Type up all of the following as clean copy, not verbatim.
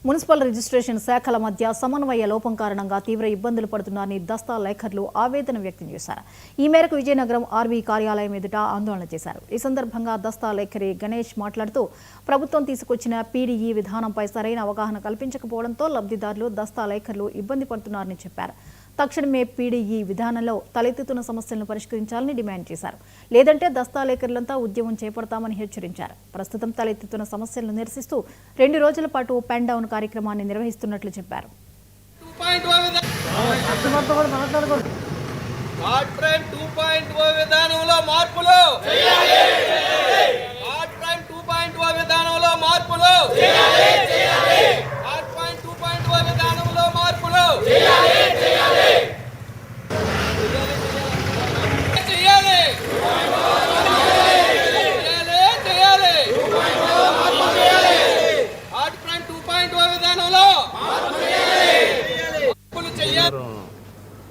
Municipal registration శాఖల మధ్య సమన్వయ లోపం కారణంగా తీవ్ర ఇబ్బందులు పడుతున్నారని దస్తా లేఖర్లు ఆవేదన వ్యక్తం చేశారు. ఈ మేరకు విజయనగరం ఆర్వీ కార్యాలయం ఎదుట ఆందోళన చేశారు. ఈ సందర్భంగా దస్తా లేఖరి గణేష్ మాట్లాడుతూ ప్రభుత్వం తీసుకొచ్చిన పీడీఈ విధానంపై సరైన అవగాహన కల్పించకపోవడంతో లబ్ధిదారులు దస్తా లేఖర్లు ఇబ్బంది పడుతున్నారని చెప్పారు. తక్షణమే పీడీఈ విధానంలో తలెత్తుతున్న సమస్యలను పరిష్కరించాలని డిమాండ్ చేశారు. లేదంటే దస్తాలేఖరులంతా ఉద్యమం చేపడతామని హెచ్చరించారు. ప్రస్తుతం తలెత్తుతున్న సమస్యలను నిరసిస్తూ 2 రోజుల పాటు పెన్ డౌన్ కార్యక్రమాన్ని నిర్వహిస్తున్నట్లు చెప్పారు.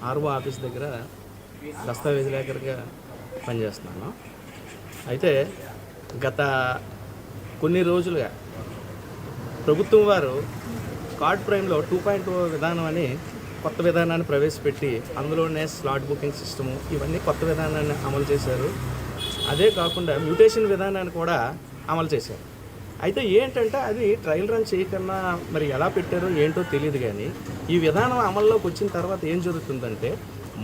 ఆర్ఓ ఆఫీస్ దగ్గర దస్తావేజ్ లేఖరిగా పనిచేస్తున్నాను. అయితే గత కొన్ని రోజులుగా ప్రభుత్వం వారు కార్డ్ ప్రైమ్లో 2.0 విధానం అని కొత్త విధానాన్ని ప్రవేశపెట్టి అందులోనే స్లాట్ బుకింగ్ సిస్టము ఇవన్నీ కొత్త విధానాన్ని అమలు చేశారు. అదే కాకుండా మ్యూటేషన్ విధానాన్ని కూడా అమలు చేశారు. అయితే ఏంటంటే అది ట్రయల్ రన్ చేయకన్నా మరి ఎలా పెట్టారో ఏంటో తెలియదు. కానీ ఈ విధానం అమల్లోకి వచ్చిన తర్వాత ఏం జరుగుతుందంటే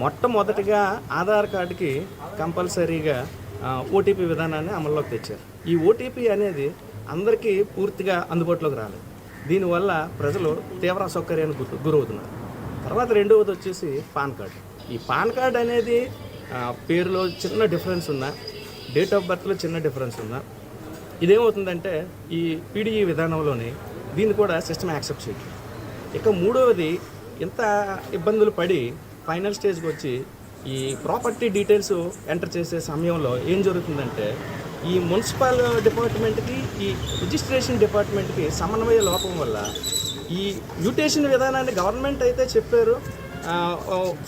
మొట్టమొదటిగా ఆధార్ కార్డుకి కంపల్సరీగా ఓటీపీ విధానాన్ని అమల్లోకి తెచ్చారు. ఈ ఓటీపీ అనేది అందరికీ పూర్తిగా అందుబాటులోకి రాలేదు. దీనివల్ల ప్రజలు తీవ్ర అసౌకర్యానికి గురవుతున్నారు. తర్వాత రెండవది వచ్చేసి పాన్ కార్డు. ఈ పాన్ కార్డు అనేది పేరులో చిన్న డిఫరెన్స్ ఉన్నా, డేట్ ఆఫ్ బర్త్లో చిన్న డిఫరెన్స్ ఉన్నా, ఇదేమవుతుందంటే ఈ పీడీఈ విధానంలోనే దీన్ని కూడా సిస్టమ్ యాక్సెప్ట్ చేయదు. ఇక మూడవది ఇంత ఇబ్బందులు పడి ఫైనల్ స్టేజ్కి వచ్చి ఈ ప్రాపర్టీ డీటెయిల్స్ ఎంటర్ చేసే సమయంలో ఏం జరుగుతుందంటే ఈ మున్సిపల్ డిపార్ట్మెంట్కి ఈ రిజిస్ట్రేషన్ డిపార్ట్మెంట్కి సమన్వయ లోపం వల్ల ఈ మ్యూటేషన్ విధానాన్ని గవర్నమెంట్ అయితే చెప్పారు,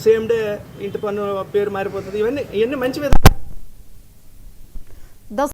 సేమ్ డే ఇంటి పన్ను పేరు మారిపోతుంది, ఇవన్నీ మంచి విధానం.